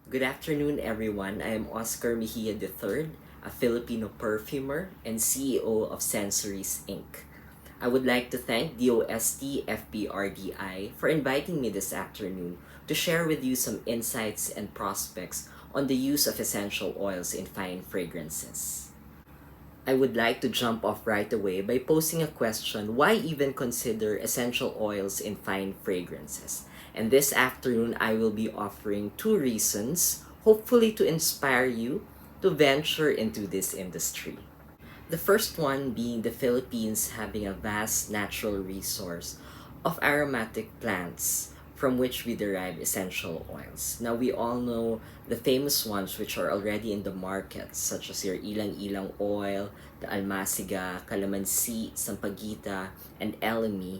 Good afternoon, everyone. I am Oscar Mejia III, a Filipino perfumer and CEO of Sensories Inc. I would like to thank DOST-FPRDI for inviting me this afternoon to share with you some insights and prospects on the use of essential oils in fine fragrances. I would like to jump off right away by posing a question: why even consider essential oils in fine fragrances? And this afternoon, I will be offering two reasons, hopefully to inspire you to venture into this industry. The first one being the Philippines having a vast natural resource of aromatic plants from which we derive essential oils. Now we all know the famous ones which are already in the market, such as your ilang-ilang oil, the almasiga, calamansi, sampaguita, and elemi.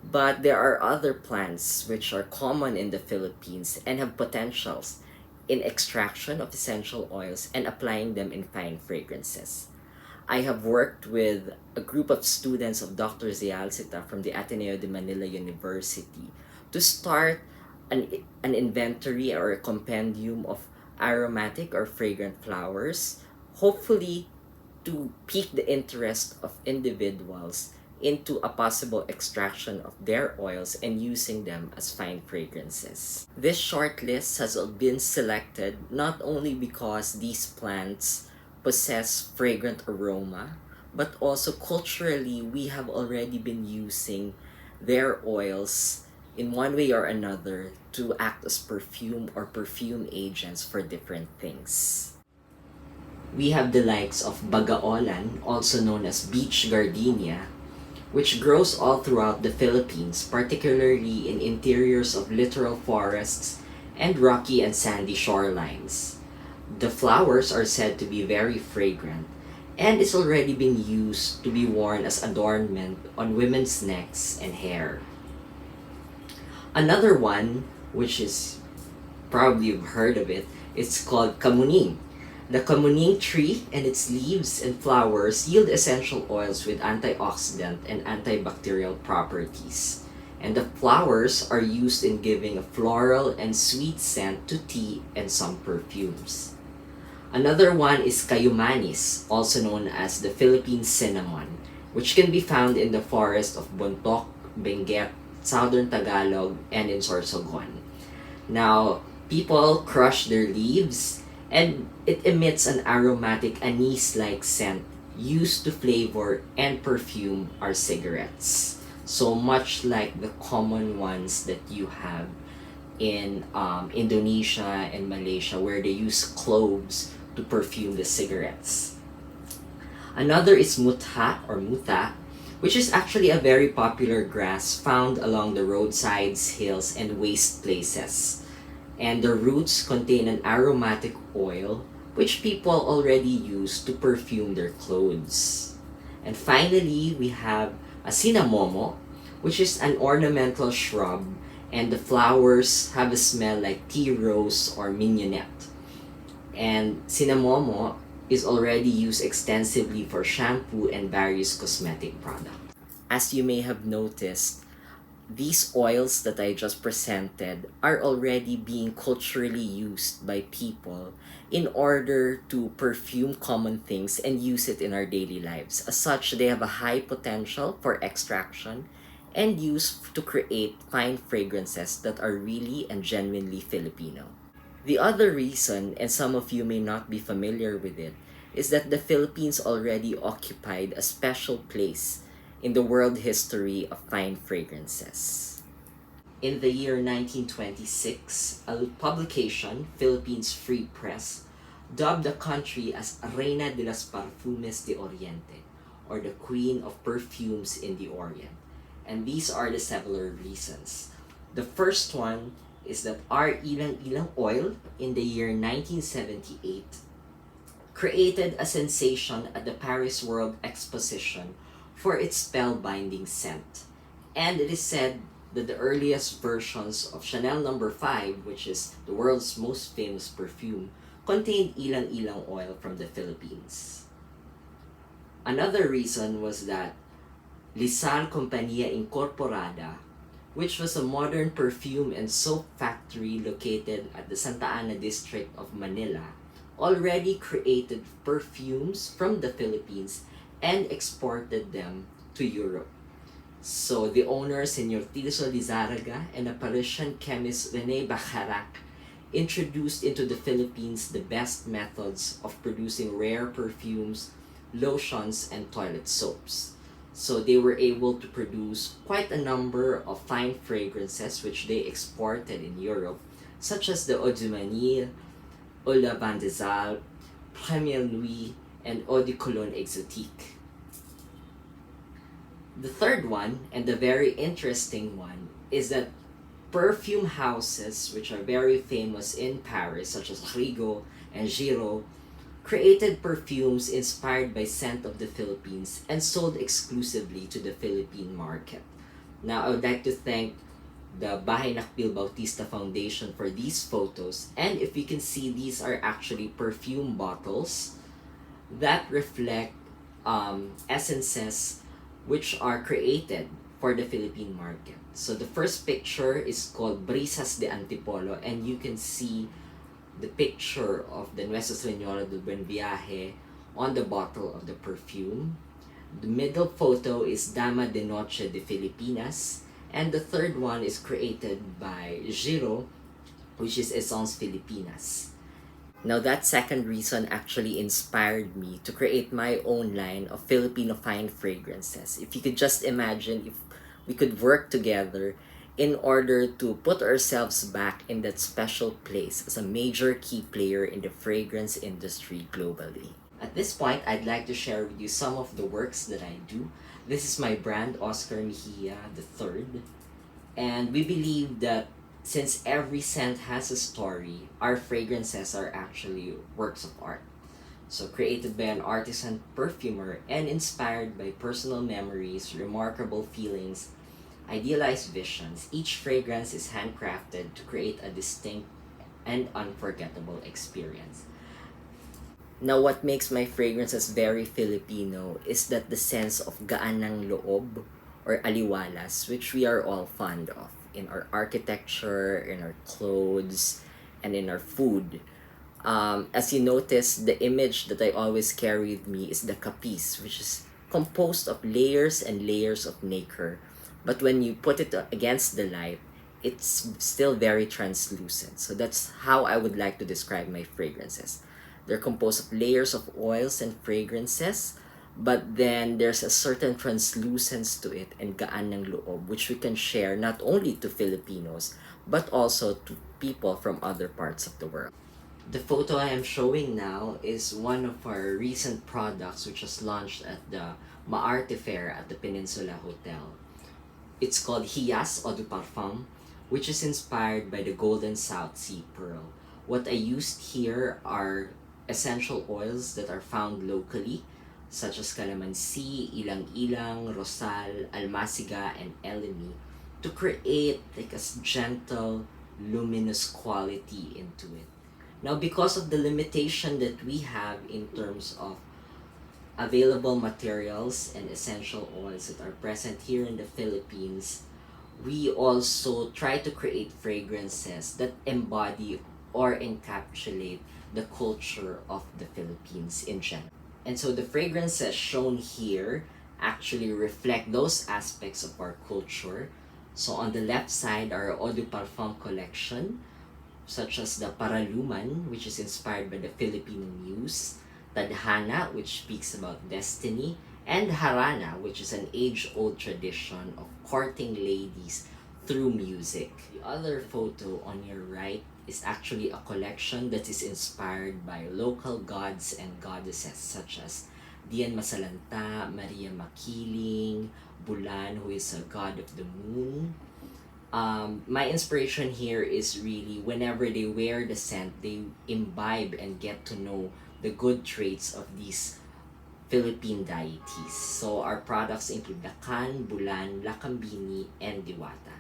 But there are other plants which are common in the Philippines and have potentials in extraction of essential oils and applying them in fine fragrances. I have worked with a group of students of Dr. Zialcita from the Ateneo de Manila University to start an inventory or a compendium of aromatic or fragrant flowers, hopefully to pique the interest of individuals into a possible extraction of their oils and using them as fine fragrances. This short list has been selected not only because these plants possess fragrant aroma, but also culturally we have already been using their oils in one way or another to act as perfume or perfume agents for different things. We have the likes of bagaolan, also known as beach gardenia, which grows all throughout the Philippines, particularly in interiors of littoral forests and rocky and sandy shorelines. The flowers are said to be very fragrant, and it's already been used to be worn as adornment on women's necks and hair. Another one, which is probably you've heard of it, it's called kamuning. The kamuning tree and its leaves and flowers yield essential oils with antioxidant and antibacterial properties. And the flowers are used in giving a floral and sweet scent to tea and some perfumes. Another one is kayumanis, also known as the Philippine cinnamon, which can be found in the forest of Bontoc, Benguet, Southern Tagalog, and in Sorsogon. Now, people crush their leaves and it emits an aromatic anise-like scent used to flavor and perfume our cigarettes. So much like the common ones that you have in Indonesia and Malaysia, where they use cloves to perfume the cigarettes. Another is mutha or muta, which is actually a very popular grass found along the roadsides, hills, and waste places. And the roots contain an aromatic oil which people already use to perfume their clothes. And finally, we have a cinnamommo, which is an ornamental shrub, and the flowers have a smell like tea rose or mignonette. And cinnamommo is already used extensively for shampoo and various cosmetic products. As you may have noticed, these oils that I just presented are already being culturally used by people in order to perfume common things and use it in our daily lives. As such, they have a high potential for extraction and use to create fine fragrances that are really and genuinely Filipino. The other reason, and some of you may not be familiar with it, is that the Philippines already occupied a special place in the world history of fine fragrances. In the year 1926, a publication, Philippines Free Press, dubbed the country as Reina de las Perfumes de Oriente, or the Queen of Perfumes in the Orient. And these are the several reasons. The first one is that our ilang-ilang oil in the year 1978 created a sensation at the Paris World Exposition for its spellbinding scent. And it is said that the earliest versions of Chanel No. 5, which is the world's most famous perfume, contained ilang-ilang oil from the Philippines. Another reason was that Lisal Compañía Incorporada which was a modern perfume and soap factory located at the Santa Ana district of Manila, already created perfumes from the Philippines and exported them to Europe. So the owner, Senor Tirso Lizarraga, and a Parisian chemist Rene Bacharach introduced into the Philippines the best methods of producing rare perfumes, lotions, and toilet soaps. So they were able to produce quite a number of fine fragrances which they exported in Europe, such as the Eau de Manille, Eau de Van de Zal, Première Nuit, and Eau de Cologne Exotique. The third one, and the very interesting one, is that perfume houses, which are very famous in Paris, such as Rigaud and Giraud, created perfumes inspired by scent of the Philippines and sold exclusively to the Philippine market. Now, I would like to thank the Bahay Nakpil Bautista Foundation for these photos, and if you can see, these are actually perfume bottles that reflect essences which are created for the Philippine market. So the first picture is called Brisas de Antipolo, and you can see the picture of the Nuestra Señora del Buen Viaje on the bottle of the perfume. The middle photo is Dama de Noche de Filipinas, and the third one is created by Giraud, which is Essence Filipinas. Now that second reason actually inspired me to create my own line of Filipino fine fragrances. If you could just imagine if we could work together in order to put ourselves back in that special place as a major key player in the fragrance industry globally. At this point, I'd like to share with you some of the works that I do. This is my brand, Oscar Mejia III, and we believe that since every scent has a story, our fragrances are actually works of art. So created by an artisan perfumer and inspired by personal memories, remarkable feelings, idealized visions, each fragrance is handcrafted to create a distinct and unforgettable experience. Now, what makes my fragrances very Filipino is that the sense of gaan ng loob or aliwalas, which we are all fond of in our architecture, in our clothes, and in our food. As you notice, the image that I always carry with me is the kapis, which is composed of layers and layers of nacre. But when you put it against the light, it's still very translucent. So that's how I would like to describe my fragrances. They're composed of layers of oils and fragrances, but then there's a certain translucence to it and gaan ng loob, which we can share not only to Filipinos, but also to people from other parts of the world. The photo I am showing now is one of our recent products which was launched at the Maarte Fair at the Peninsula Hotel. It's called Hiyas Eau de Parfum, which is inspired by the Golden South Sea Pearl. What I used here are essential oils that are found locally, such as calamansi, ilang-ilang, rosal, almasiga, and elemi, to create like a gentle, luminous quality into it. Now, because of the limitation that we have in terms of available materials and essential oils that are present here in the Philippines, we also try to create fragrances that embody or encapsulate the culture of the Philippines in general. And so the fragrances shown here actually reflect those aspects of our culture. So on the left side are Eau de Parfum collection, such as the Paraluman, which is inspired by the Filipino muse, Tadhana, which speaks about destiny, and Harana, which is an age-old tradition of courting ladies through music. The other photo on your right is actually a collection that is inspired by local gods and goddesses such as Dian Masalanta, Maria Makiling, Bulan, who is a god of the moon. My inspiration here is really whenever they wear the scent, they imbibe and get to know the good traits of these Philippine deities. So our products include Lakan, Bulan, Lakambini, and Diwata.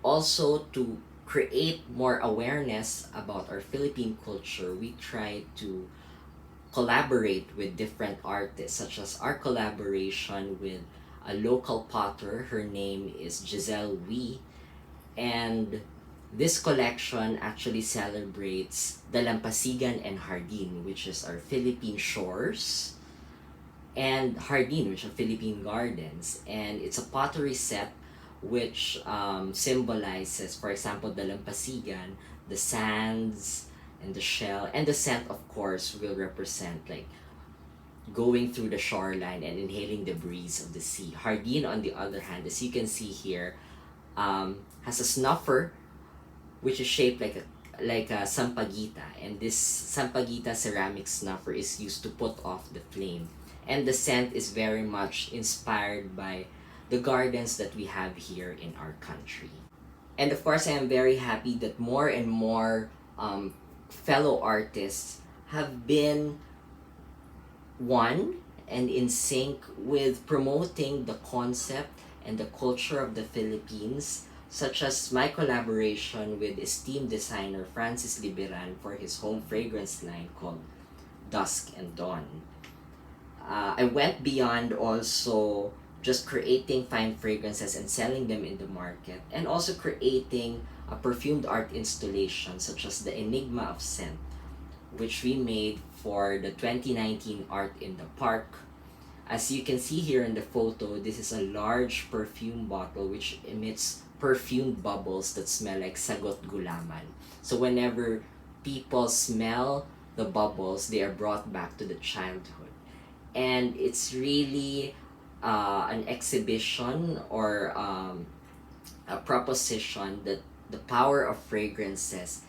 Also, to create more awareness about our Philippine culture, we try to collaborate with different artists, such as our collaboration with a local potter. Her name is Giselle Wee. And this collection actually celebrates Dalampasigan and Hardin, which is our Philippine shores, and Hardin, which are Philippine gardens. And it's a pottery set which symbolizes, for example, Dalampasigan, the sands and the shell, and the scent, of course, will represent like going through the shoreline and inhaling the breeze of the sea. Hardin, on the other hand, as you can see here, has a snuffer which is shaped like a sampaguita, and this sampaguita ceramic snuffer is used to put off the flame. And the scent is very much inspired by the gardens that we have here in our country. And of course, I am very happy that more and more fellow artists have been one and in sync with promoting the concept and the culture of the Philippines, such as my collaboration with esteemed designer Francis Liberan for his home fragrance line called Dusk and Dawn. I went beyond also just creating fine fragrances and selling them in the market, and also creating a perfumed art installation such as the Enigma of Scent, which we made for the 2019 Art in the Park. As you can see here in the photo, this is a large perfume bottle which emits perfumed bubbles that smell like sagot gulaman. So whenever people smell the bubbles, they are brought back to the childhood. And it's really an exhibition or a proposition that the power of fragrances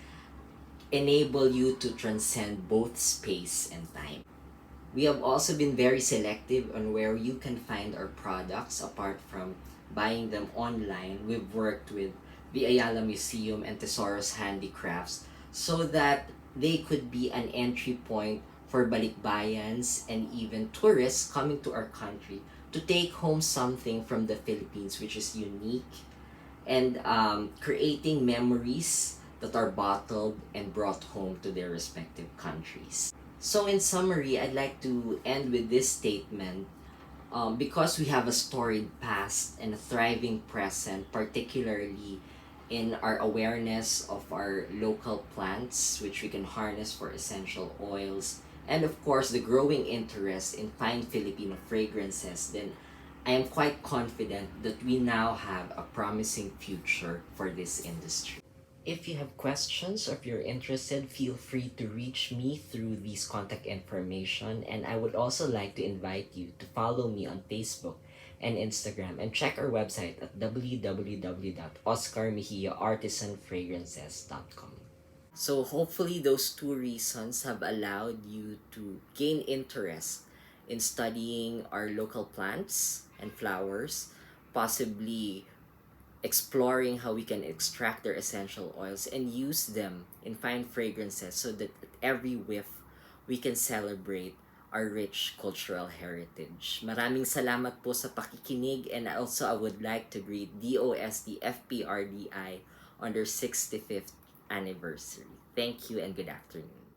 enable you to transcend both space and time. We have also been very selective on where you can find our products apart from buying them online. We've worked with the Ayala Museum and Tesoros Handicrafts so that they could be an entry point for balikbayans and even tourists coming to our country to take home something from the Philippines which is unique, and creating memories that are bottled and brought home to their respective countries. So in summary, I'd like to end with this statement. Because we have a storied past and a thriving present, particularly in our awareness of our local plants, which we can harness for essential oils, and of course the growing interest in fine Filipino fragrances, then I am quite confident that we now have a promising future for this industry. If you have questions or if you're interested, feel free to reach me through these contact information. And I would also like to invite you to follow me on Facebook and Instagram, and check our website at www.oscarmejiaartisanfragrances.com. So hopefully those two reasons have allowed you to gain interest in studying our local plants and flowers, possibly exploring how we can extract their essential oils and use them in fine fragrances so that at every whiff we can celebrate our rich cultural heritage. Maraming salamat po sa pakikinig, and also I would like to greet DOST-FPRDI on their 65th anniversary. Thank you and good afternoon.